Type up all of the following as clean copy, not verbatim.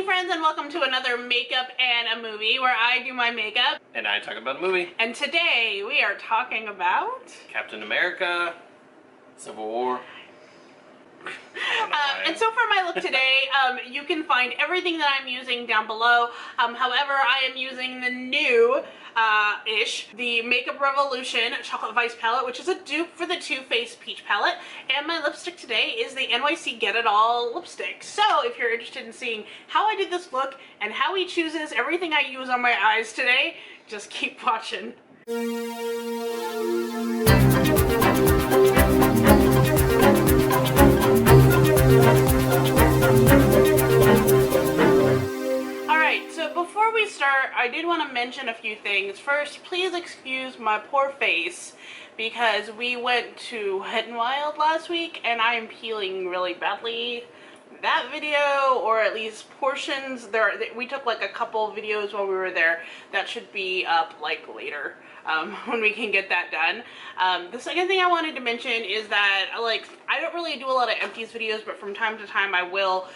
friends, and welcome to another makeup and a movie where I do my makeup. And I talk about a movie. And today we are talking about... Captain America, Civil War. And so for my look today, you can find everything that I'm using down below. However, I am using the new the Makeup Revolution Chocolate Vice palette, which is a dupe for the Too Faced Peach palette. And my lipstick today is the NYC Get It All lipstick. So if you're interested in seeing how I did this look and how he chooses everything I use on my eyes today, just keep watching. Before we start, I did want to mention a few things. First, please excuse my poor face because we went to Wet n Wild last week and I am peeling really badly. That video, or at least portions, we took like a couple videos while we were there. That should be up like later when we can get that done. The second thing I wanted to mention is that I don't really do a lot of empties videos, but from time to time I will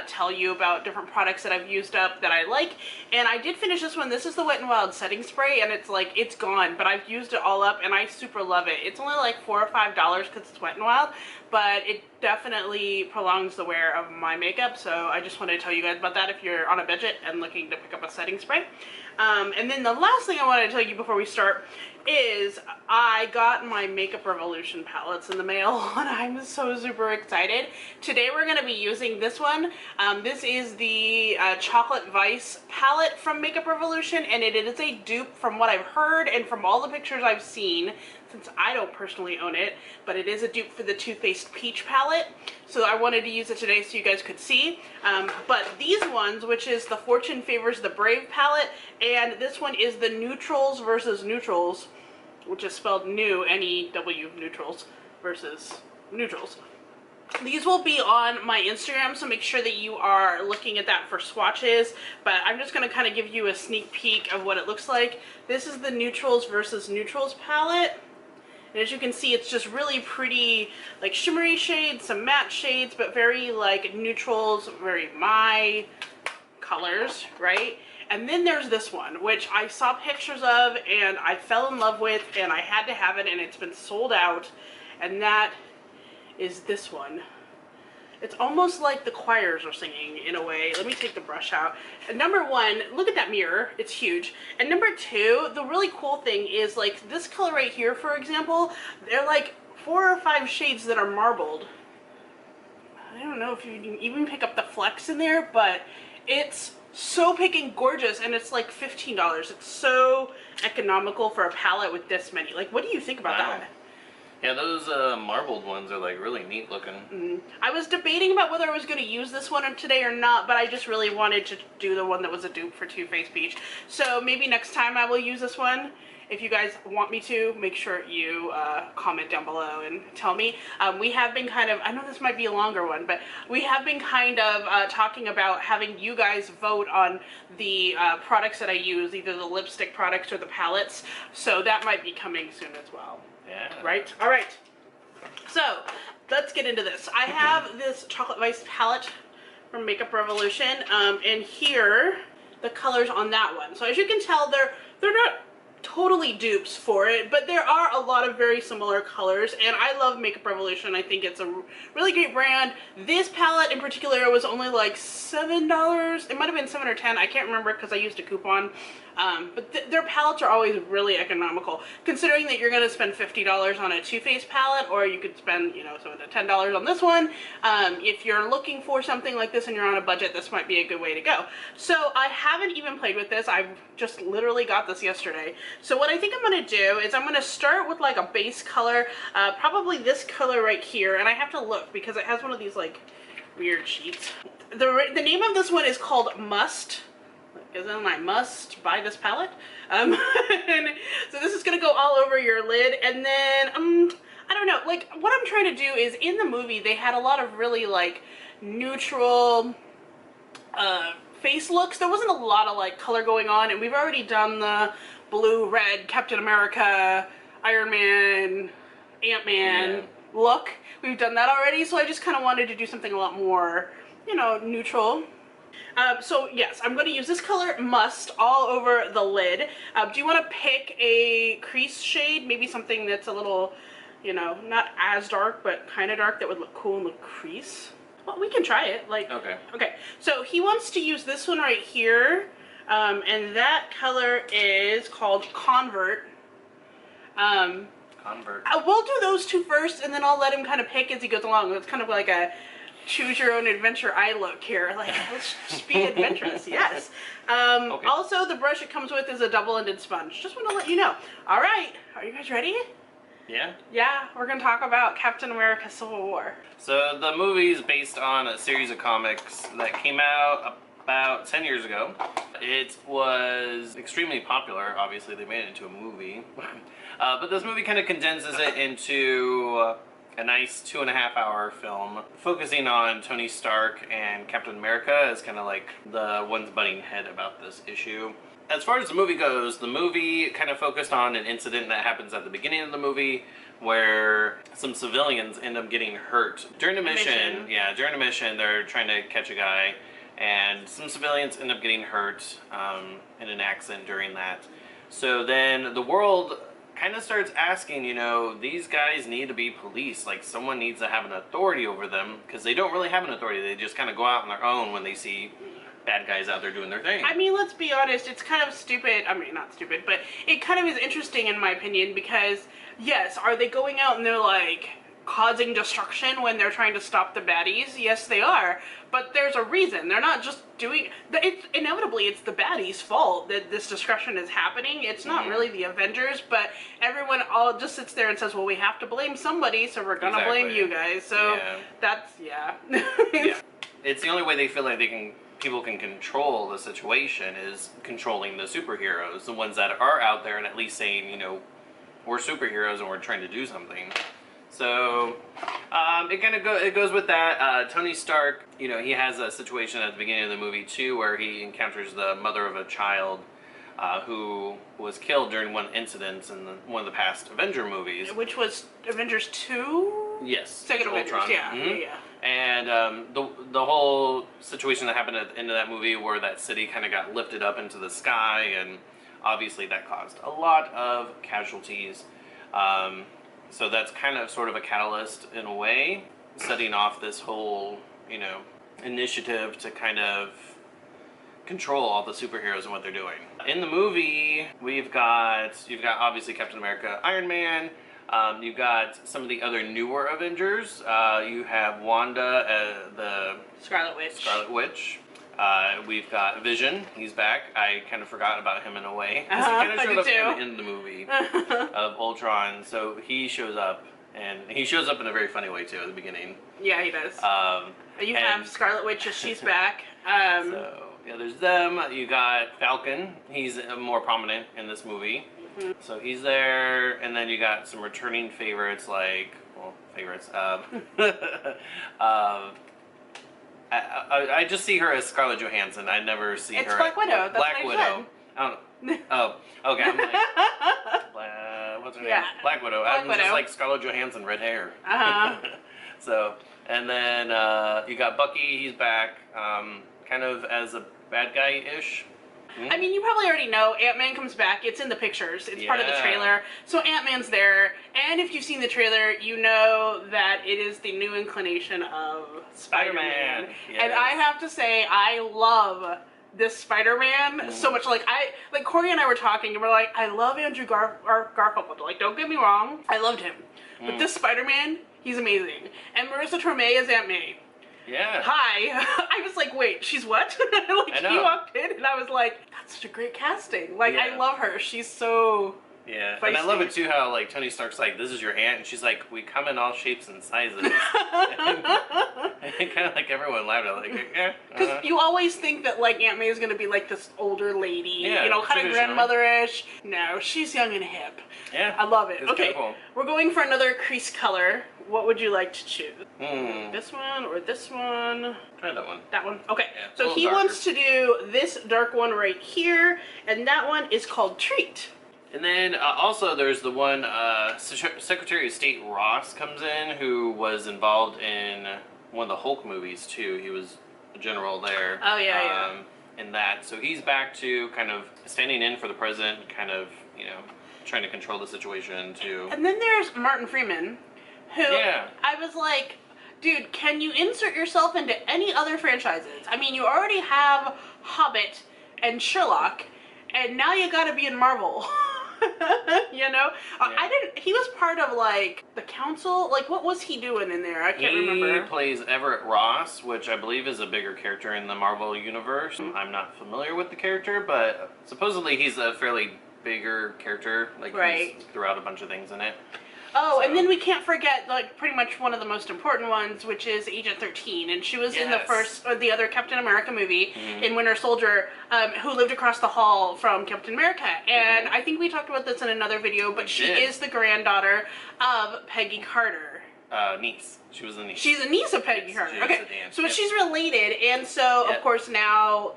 tell you about different products that I've used up that I like. And I did finish this one. This is the Wet n Wild setting spray, and it's gone, but I've used it all up and I super love it. It's only like $4 or $5 because it's Wet n Wild, but it definitely prolongs the wear of my makeup, so I just wanted to tell you guys about that if you're on a budget and looking to pick up a setting spray. And then the last thing I wanted to tell you before we start is I got my Makeup Revolution palettes in the mail and I'm so super excited. Today we're going to be using this one. This is the Chocolate Vice palette from Makeup Revolution, and it is a dupe from what I've heard and from all the pictures I've seen, since I don't personally own it, but it is a dupe for the Too Faced Peach palette. So I wanted to use it today so you guys could see. But these ones, which is the Fortune Favors the Brave palette, and this one is the Neutrals versus Neutrals, which is spelled new, N-E-W, Neutrals versus Neutrals. These will be on my Instagram, so make sure that you are looking at that for swatches, but I'm just going to kind of give you a sneak peek of what it looks like. This is the Neutrals versus Neutrals palette. And as you can see, it's just really pretty, like shimmery shades, some matte shades, but very like neutrals, very my colors, right? And then there's this one, which I saw pictures of and I fell in love with and I had to have it, and it's been sold out, and that is this one. It's almost like the choirs are singing in a way. Let me take the brush out. And number one, look at that mirror. It's huge. And number two, the really cool thing is like this color right here, for example, they're like 4 or 5 shades that are marbled. I don't know if you can even pick up the flecks in there, but it's so picking gorgeous, and it's like $15. It's so economical for a palette with this many. Like, what do you think about that? Yeah, those marbled ones are like really neat looking. I was debating about whether I was going to use this one today or not, but I just really wanted to do the one that was a dupe for Too Faced Peach. So maybe next time I will use this one. If you guys want me to, make sure you comment down below and tell me. We have been kind of, I know this might be a longer one, but we have been kind of talking about having you guys vote on the products that I use, either the lipstick products or the palettes. So that might be coming soon as well. Yeah. Right? All right. So let's get into this. I have this Chocolate Vice palette from Makeup Revolution, and here the colors on that one. So as you can tell, they're not totally dupes for it, but there are a lot of very similar colors, and I love Makeup Revolution. I think it's a really great brand. This palette in particular was only like $7. It might have been 7 or 10. I can't remember because I used a coupon. But their palettes are always really economical, considering that you're going to spend $50 on a Too Faced palette, or you could spend, you know, $7 to $10 on this one. If you're looking for something like this and you're on a budget, this might be a good way to go. So I haven't even played with this. I've just literally got this yesterday. So what I think I'm going to do is I'm going to start with like a base color, probably this color right here, and I have to look because it has one of these like weird sheets. The name of this one is called Must. Because then I must buy this palette. And so this is going to go all over your lid. And then, I don't know, like what I'm trying to do is in the movie they had a lot of really like neutral face looks. There wasn't a lot of like color going on, and we've already done the blue, red, Captain America, Iron Man, Ant-Man look. We've done that already, so I just kind of wanted to do something a lot more, you know, neutral. So yes, I'm going to use this color Must all over the lid. Do you want to pick a crease shade? Maybe something that's a little, you know, not as dark, but kind of dark that would look cool in the crease? Well, we can try it. Like, okay. So he wants to use this one right here, and that color is called Convert. Convert. We'll do those two first, and then I'll let him kind of pick as he goes along. It's kind of like a choose your own adventure eye look here. Like, let's just be adventurous. Yes. Also, the brush it comes with is a double-ended sponge. Just want to let you know. All right, are you guys ready? Yeah. Yeah, we're gonna talk about Captain America: Civil War. So the movie is based on a series of comics that came out about 10 years ago. It was extremely popular. Obviously, they made it into a movie. But this movie kind of condenses it into a nice 2.5-hour film, focusing on Tony Stark and Captain America as kind of like the ones butting head about this issue. As far as the movie goes, the movie kind of focused on an incident that happens at the beginning of the movie where some civilians end up getting hurt. During a mission, they're trying to catch a guy, and some civilians end up getting hurt in an accident during that. So then the world kind of starts asking, you know, these guys need to be police. Like, someone needs to have an authority over them, because they don't really have an authority. They just kind of go out on their own when they see bad guys out there doing their thing. I mean, let's be honest, it's kind of stupid. I mean, not stupid, but it kind of is interesting in my opinion, because yes, are they going out and they're like causing destruction when they're trying to stop the baddies? Yes, they are, but there's a reason. They're not just doing it's inevitably it's the baddies' fault that this destruction is happening. It's not really the Avengers, but everyone all just sits there and says, well, we have to blame somebody, so we're gonna blame you guys. So that's yeah. It's the only way they feel like people can control the situation is controlling the superheroes, the ones that are out there and at least saying, you know, we're superheroes and we're trying to do something. So it goes with that. Tony Stark, you know, he has a situation at the beginning of the movie too where he encounters the mother of a child who was killed during one incident in one of the past Avenger movies. Which was Avengers 2? Yes. Second Avengers, yeah. And the whole situation that happened at the end of that movie where that city kind of got lifted up into the sky, and obviously that caused a lot of casualties. So that's kind of sort of a catalyst in a way, setting off this whole, you know, initiative to kind of control all the superheroes and what they're doing. In the movie, you've got obviously Captain America, Iron Man. You've got some of the other newer Avengers. You have Wanda, the Scarlet Witch. We've got Vision. He's back. I kind of forgot about him in a way. He kind of showed up in the movie of Ultron. So he shows up, and he shows up in a very funny way too at the beginning. Yeah, he does. You have Scarlet Witch, she's back. So yeah, there's them. You got Falcon. He's more prominent in this movie. So he's there, and then you got some returning favorites like, well, favorites. I just see her as Scarlett Johansson. I never see her. It's Black Widow. That's Black Widow. I don't know. Oh, okay. I'm like, what's her name? Black Widow. I'm just like Scarlett Johansson, red hair. So, and then you got Bucky. He's back, kind of as a bad guy-ish. I mean, you probably already know Ant-Man comes back. It's in the pictures. It's part of the trailer. So Ant-Man's there. And if you've seen the trailer, you know that it is the new inclination of Spider-Man. Yes. And I have to say, I love this Spider-Man so much. Like Corey and I were talking, and we're like, I love Andrew Garfield. Like, don't get me wrong, I loved him. But this Spider-Man, he's amazing. And Marissa Tomei is Aunt May. Yeah. Hi. I was like, wait, she's what? Like, she walked in, and I was like, that's such a great casting. Like, I love her. She's so feisty. And I love it too how, like, Tony Stark's like, this is your aunt, and she's like, we come in all shapes and sizes. And kind of like everyone laughed at, like, yeah. Because you always think that, like, Aunt May is going to be, like, this older lady, you know, kind of grandmother-ish. No, she's young and hip. Yeah. I love it. Okay, cool. We're going for another crease color. What would you like to choose? This one or this one? Try that one. That one? Okay. Yeah, so he wants to do this dark one right here, and that one is called Treat. And then also there's the one, Secretary of State Ross comes in, who was involved in one of the Hulk movies too. He was general there. Oh, yeah. In that, so he's back to kind of standing in for the president, kind of, trying to control the situation too. And then there's Martin Freeman, who I was like, dude, can you insert yourself into any other franchises? I mean, you already have Hobbit and Sherlock, and now you gotta be in Marvel. He was part of like the council. Like, what was he doing in there? I can't remember. He plays Everett Ross, which I believe is a bigger character in the Marvel universe. I'm not familiar with the character, but supposedly he's a fairly bigger character. Like, he's throughout a bunch of things in it. Oh, so. And then we can't forget, like, pretty much one of the most important ones, which is Agent 13. And she was in the first, or the other Captain America movie, in Winter Soldier, who lived across the hall from Captain America. And I think we talked about this in another video, but she is the granddaughter of Peggy Carter. Niece. She was a niece. She's a niece of Peggy Carter. Okay, so she's related, and so, of course, now,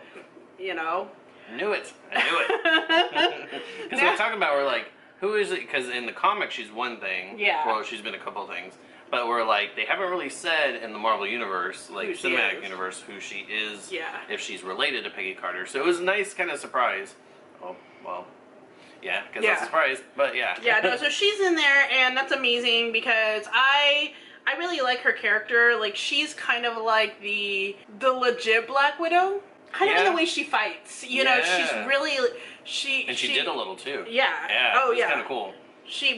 Knew it. I knew it. Because we're talking about, we're like, who is it? Because in the comic, she's one thing. Yeah. Well, she's been a couple of things. But we're like, they haven't really said in the Marvel universe, like cinematic universe, who she is. Yeah. If she's related to Peggy Carter. So it was a nice kind of surprise. Oh, well. Yeah, because that's a surprise. But yeah. Yeah, no, so she's in there, and that's amazing because I really like her character. Like, she's kind of like the legit Black Widow. Kind of in the way she fights. You know, she's really... She did a little too. Yeah. Yeah. Oh, yeah. It's kind of cool.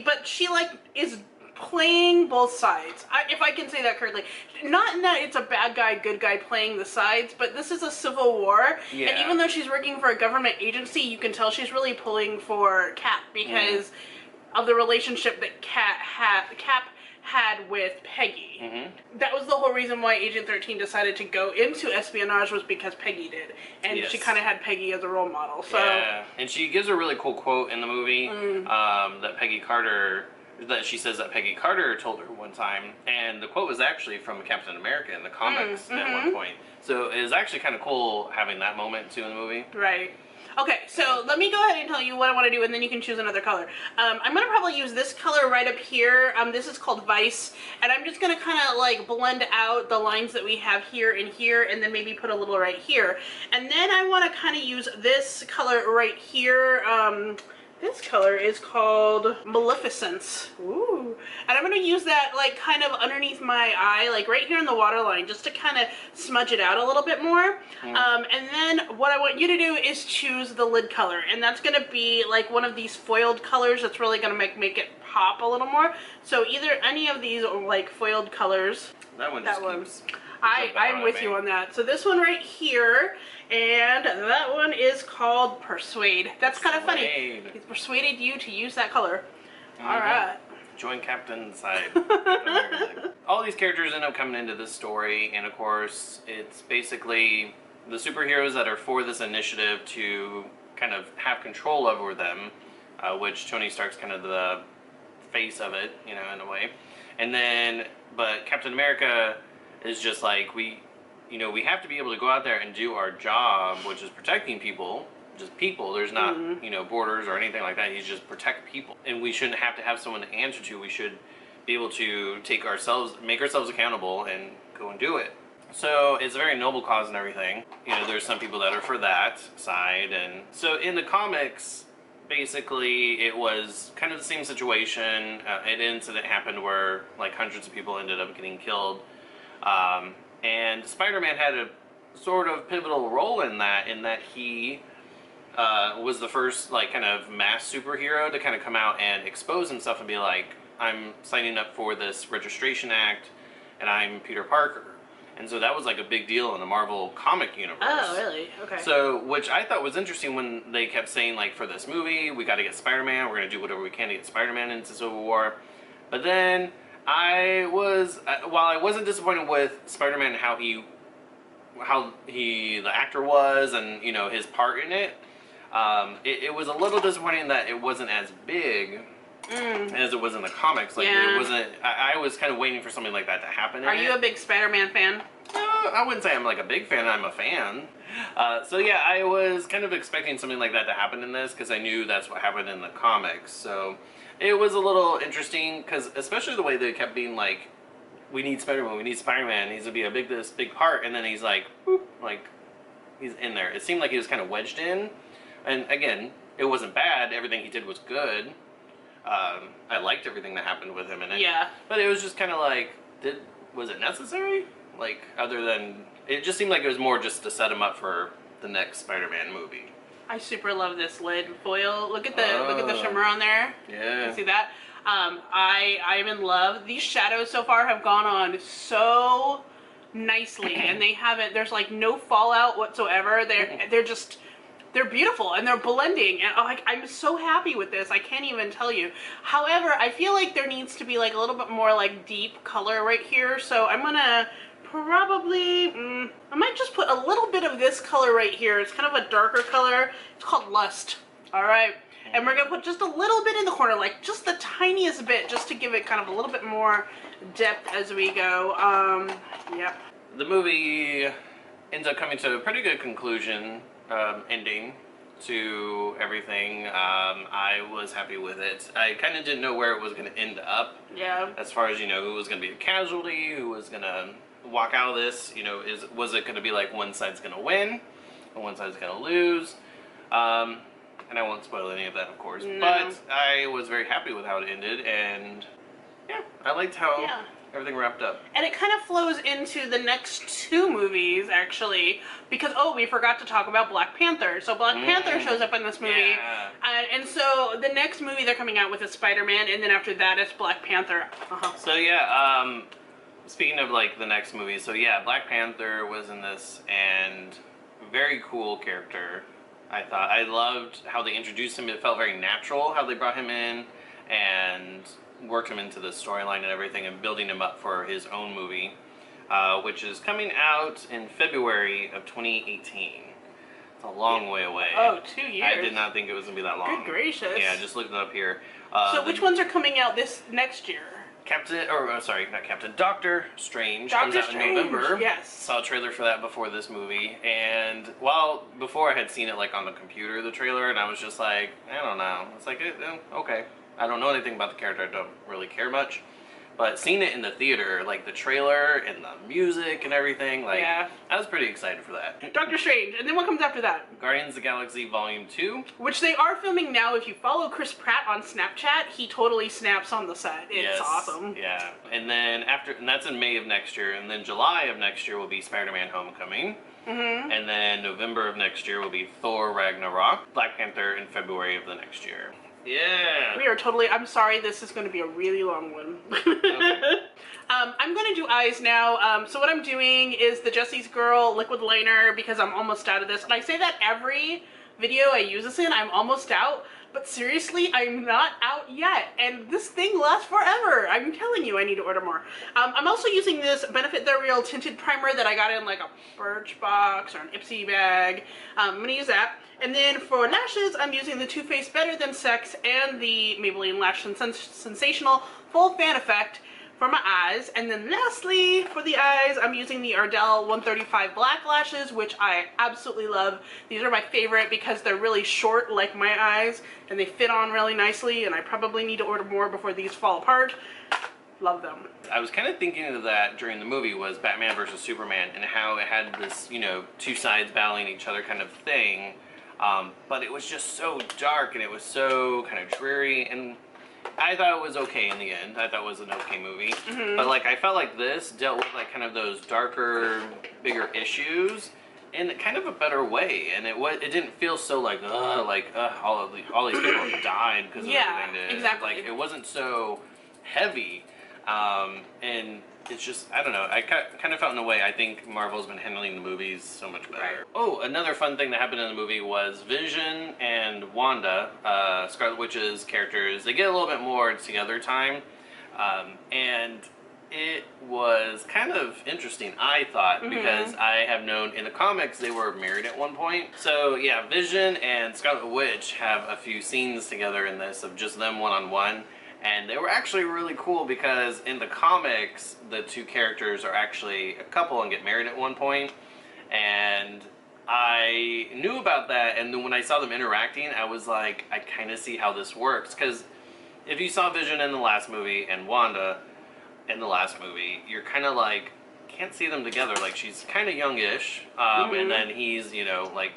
But she like is playing both sides. If I can say that correctly. Not in that it's a bad guy, good guy playing the sides, but this is a civil war. Yeah. And even though she's working for a government agency, you can tell she's really pulling for Cap because of the relationship that Cap had with Peggy. That was the whole reason why Agent 13 decided to go into espionage, was because Peggy did. And she kind of had Peggy as a role model. So. Yeah, and she gives a really cool quote in the movie that she says that Peggy Carter told her one time. And the quote was actually from Captain America in the comics at one point. So it was actually kind of cool having that moment too in the movie. Right. Okay, so let me go ahead and tell you what I want to do, and then you can choose another color. I'm going to probably use this color right up here. This is called Vice, and I'm just going to kind of like blend out the lines that we have here, and then maybe put a little right here. And then I want to kind of use this color right here. This color is called Maleficence. Ooh. And I'm going to use that like kind of underneath my eye, like right here in the waterline, just to kind of smudge it out a little bit more. And then what I want you to do is choose the lid color. And that's going to be like one of these foiled colors that's really going to make it pop a little more. So either any of these like foiled colors. That one just keeps I'm with you on that. So this one right here, and that one is called Persuade. That's kind of funny. He's persuaded you to use that color. All right. Join Captain's side. All these characters end up coming into this story, and of course, it's basically the superheroes that are for this initiative to kind of have control over them, which Tony Stark's kind of the face of it, in a way. And then, but Captain America is just like, we have to be able to go out there and do our job, which is protecting people, just people. There's not, borders or anything like that. You just protect people. And we shouldn't have to have someone to answer to. We should be able to make ourselves accountable and go and do it. So it's a very noble cause and everything. There's some people that are for that side. And so in the comics, basically it was kind of the same situation. An incident happened where like hundreds of people ended up getting killed. And Spider-Man had a sort of pivotal role in that he was the first like kind of mass superhero to kind of come out and expose himself and be like, I'm signing up for this registration act and I'm Peter Parker. And so that was like a big deal in the Marvel comic universe. Oh, really? Okay. So, which I thought was interesting when they kept saying like, for this movie, we got to get Spider-Man, we're going to do whatever we can to get Spider-Man into Civil War. But then while I wasn't disappointed with Spider-Man, how the actor was, and his part in it, it was a little disappointing that it wasn't as big as it was in the comics. Like it wasn't. I was kind of waiting for something like that to happen. Are you a big Spider-Man fan? No, I wouldn't say I'm like a big fan. I'm a fan. So yeah, I was kind of expecting something like that to happen in this because I knew that's what happened in the comics. So it was a little interesting because especially the way they kept being like we need Spider-Man, we need Spider-Man, he's gonna be a big part, and then he's like, boop, like, he's in there. It seemed like he was kind of wedged in, and again, it wasn't bad, everything he did was good. I liked everything that happened with him in it. Yeah. But it was just kind of like, was it necessary? Like, other than, it just seemed like it was more just to set him up for the next Spider-Man movie. I super love this lid foil. Look at the shimmer on there. Yeah. You see that? I'm in love. These shadows so far have gone on so nicely, and there's like no fallout whatsoever. They're beautiful, and they're blending, and I'm so happy with this. I can't even tell you. However, I feel like there needs to be like a little bit more like deep color right here, so I'm gonna probably, I might just put a little bit of this color right here. It's kind of a darker color. It's called Lust. All right. And we're going to put just a little bit in the corner, like just the tiniest bit, just to give it kind of a little bit more depth as we go. Yep. The movie ends up coming to a pretty good conclusion, ending to everything. I was happy with it. I kind of didn't know where it was going to end up. Yeah. As far as, you know, who was going to be a casualty, who was going to walk out of this, you know, was it going to be like one side's going to win and one side's going to lose? And I won't spoil any of that, of course. No. But I was very happy with how it ended, and yeah, I liked how everything wrapped up. And it kind of flows into the next two movies, actually, because, we forgot to talk about Black Panther. So Black Panther shows up in this movie, and so the next movie they're coming out with is Spider-Man, and then after that it's Black Panther. So yeah, speaking of like the next movie, so yeah, Black Panther was in this, and very cool character. I thought I loved how they introduced him. It felt very natural how they brought him in and worked him into the storyline and everything, and building him up for his own movie, which is coming out in February of 2018. It's a long way away. Oh, 2 years. I did not think it was going to be that long. Good gracious. Yeah, just looking it up here. So which ones are coming out this next year? Doctor Strange comes out in November. Yes. Saw a trailer for that before this movie, and before I had seen it like on the computer, the trailer, and I was just like, I don't know. It's like, okay. I don't know anything about the character. I don't really care much. But seeing it in the theater, like the trailer and the music and everything, like, I was pretty excited for that. Doctor Strange, and then what comes after that? Guardians of the Galaxy Volume 2. Which they are filming now. If you follow Chris Pratt on Snapchat, he totally snaps on the set. It's awesome. Yeah. And then and that's in May of next year, and then July of next year will be Spider-Man Homecoming. And then November of next year will be Thor Ragnarok. Black Panther in February of the next year. Yeah. We are totally, I'm sorry, this is going to be a really long one. Okay. I'm going to do eyes now. So what I'm doing is the Jessie's Girl liquid liner, because I'm almost out of this. And I say that every video I use this in, I'm almost out. But seriously, I'm not out yet. And this thing lasts forever. I'm telling you, I need to order more. I'm also using this Benefit the Real tinted primer that I got in like a Birchbox or an Ipsy bag. I'm going to use that. And then for lashes, I'm using the Too Faced Better Than Sex and the Maybelline Lash Sensational Full Fan Effect for my eyes. And then lastly, for the eyes, I'm using the Ardell 135 Black Lashes, which I absolutely love. These are my favorite because they're really short like my eyes, and they fit on really nicely, and I probably need to order more before these fall apart. Love them. I was kind of thinking of that during the movie, was Batman versus Superman, and how it had this, you know, two sides battling each other kind of thing. But it was just so dark, and it was so kind of dreary, and I thought it was okay in the end. I thought it was an okay movie. But like, I felt like this dealt with like kind of those darker, bigger issues in kind of a better way, and it didn't feel so like all these people died because of everything. Exactly. Like, it wasn't so heavy, and it's just, I don't know, I kind of felt in a way, I think Marvel's been handling the movies so much better. Right. Oh, another fun thing that happened in the movie was Vision and Wanda, Scarlet Witch's characters, they get a little bit more together time, and it was kind of interesting, I thought, because I have known in the comics they were married at one point. So yeah, Vision and Scarlet Witch have a few scenes together in this of just them one-on-one. And they were actually really cool because in the comics, the two characters are actually a couple and get married at one point. And I knew about that, and then when I saw them interacting, I was like, I kind of see how this works. Because if you saw Vision in the last movie and Wanda, in the last movie, you're kind of like, can't see them together. Like, she's kind of youngish, and then he's, you know, like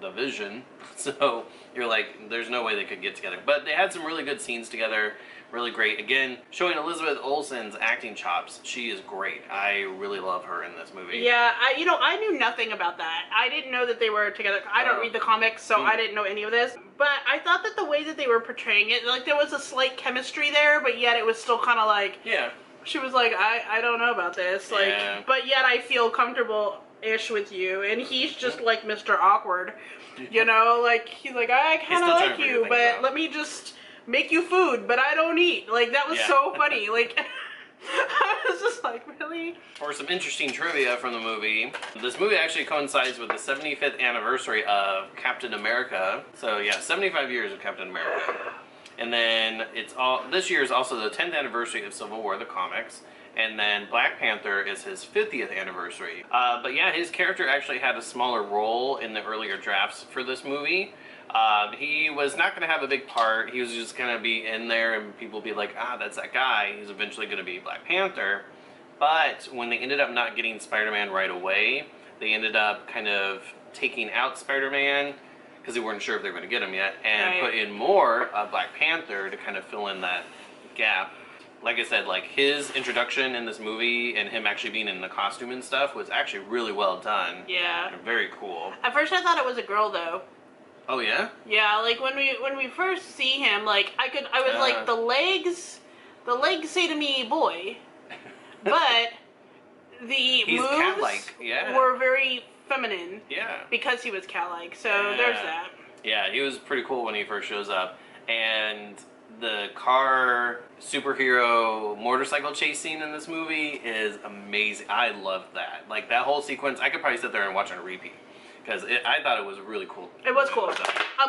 the Vision. So you're like, there's no way they could get together. But they had some really good scenes together. Really great. Again, showing Elizabeth Olsen's acting chops. She is great. I really love her in this movie. Yeah, I knew nothing about that. I didn't know that they were together. I don't read the comics, so I didn't know any of this. But I thought that the way that they were portraying it, like there was a slight chemistry there, but yet it was still kind of like, Yeah. she was like, I don't know about this. Like, Yeah. but yet I feel comfortable-ish with you, and he's just like Mr. Awkward. You know, like, he's like, I kind of like you, but let me just make you food, but I don't eat. Like, that was so funny. Like, I was just like, really? For some interesting trivia from the movie, this movie actually coincides with the 75th anniversary of Captain America. So yeah, 75 years of Captain America. And then this year is also the 10th anniversary of Civil War, the comics. And then Black Panther is his 50th anniversary. But yeah, his character actually had a smaller role in the earlier drafts for this movie. He was not going to have a big part. He was just going to be in there and people would be like, ah, that's that guy. He's eventually going to be Black Panther. But when they ended up not getting Spider-Man right away, they ended up kind of taking out Spider-Man because they weren't sure if they were going to get him yet, and put in more Black Panther to kind of fill in that gap. Like I said, like his introduction in this movie and him actually being in the costume and stuff was actually really well done. Yeah. And very cool. At first I thought it was a girl, though. Oh yeah? Yeah, like when we first see him, like I was like, the legs say to me boy, but the moves cat-like, were very feminine. Yeah. Because he was cat-like, so there's that. Yeah, he was pretty cool when he first shows up. And the car superhero motorcycle chase scene in this movie is amazing. I love that. Like that whole sequence, I could probably sit there and watch it on repeat. Because I thought it was really cool. It was cool.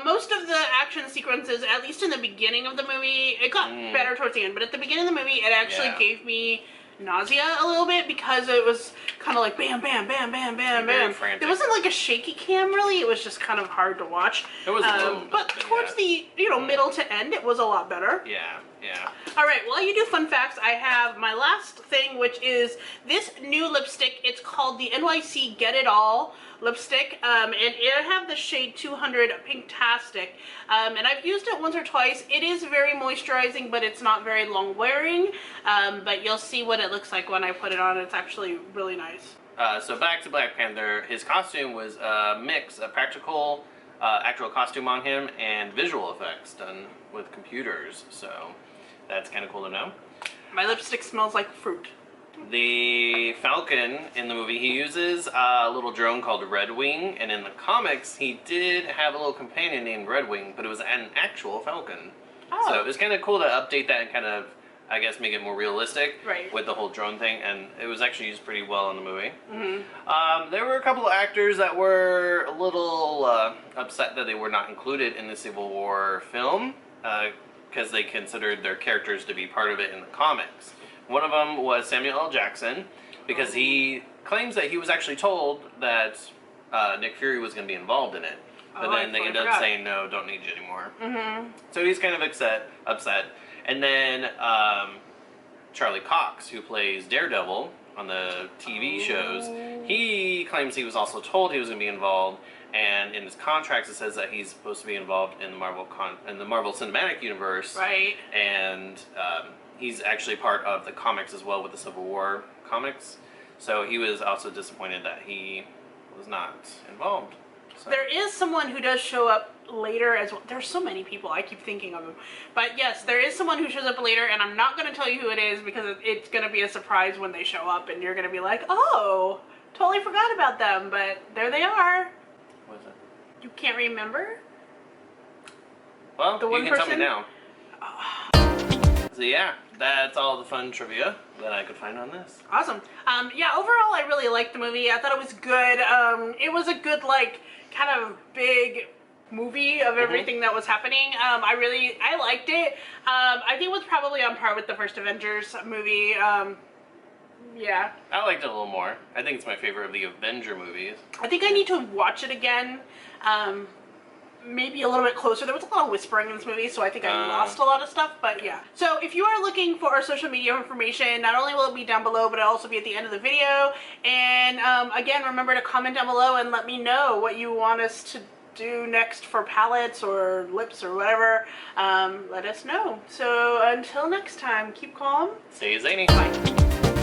Most of the action sequences, at least in the beginning of the movie, it got better towards the end, but at the beginning of the movie, it actually gave me nausea a little bit because it was kind of like bam, bam, bam, bam, bam, bam. It wasn't like a shaky cam, really. It was just kind of hard to watch. It was a little but towards the, middle to end, it was a lot better. Yeah, yeah. All right, while you do fun facts, I have my last thing, which is this new lipstick. It's called the NYC Get It All lipstick, and I have the shade 200 Pinktastic, and I've used it once or twice. It is very moisturizing, but it's not very long wearing, but you'll see what it looks like when I put it on. It's actually really nice. So back to Black Panther, his costume was a mix of practical, actual costume on him, and visual effects done with computers, so that's kind of cool to know. My lipstick smells like fruit. The Falcon in the movie, he uses a little drone called Red Wing, and in the comics he did have a little companion named Red Wing, but it was an actual Falcon. Oh. So it was kind of cool to update that and kind of, I guess, make it more realistic with the whole drone thing, and it was actually used pretty well in the movie. There were a couple of actors that were a little upset that they were not included in the Civil War film, because they considered their characters to be part of it in the comics. One of them was Samuel L. Jackson, because he claims that he was actually told that Nick Fury was going to be involved in it. But then they ended up saying, no, don't need you anymore. So he's kind of upset. And then Charlie Cox, who plays Daredevil on the TV shows, he claims he was also told he was going to be involved. And in his contracts, it says that he's supposed to be involved in the Marvel Cinematic Universe. Right. And he's actually part of the comics as well with the Civil War comics. So he was also disappointed that he was not involved. So. There is someone who does show up later as well. There's so many people, I keep thinking of them. But yes, there is someone who shows up later, and I'm not going to tell you who it is because it's going to be a surprise when they show up, and you're going to be like, oh, totally forgot about them, but there they are. What is it? You can't remember? Well, you can tell me now. So yeah, that's all the fun trivia that I could find on this. Awesome. Yeah, overall I really liked the movie. I thought it was good. It was a good, like, kind of big movie of everything that was happening. I liked it. I think it was probably on par with the first Avengers movie. Yeah. I liked it a little more. I think it's my favorite of the Avenger movies. I think I need to watch it again. maybe a little bit closer. There was a lot of whispering in this movie, so I think I lost a lot of stuff, but yeah. So if you are looking for our social media information, not only will it be down below, but it'll also be at the end of the video. And again, remember to comment down below and let me know what you want us to do next for palettes or lips or whatever. Let us know. So until next time, keep calm. Stay zany. Bye.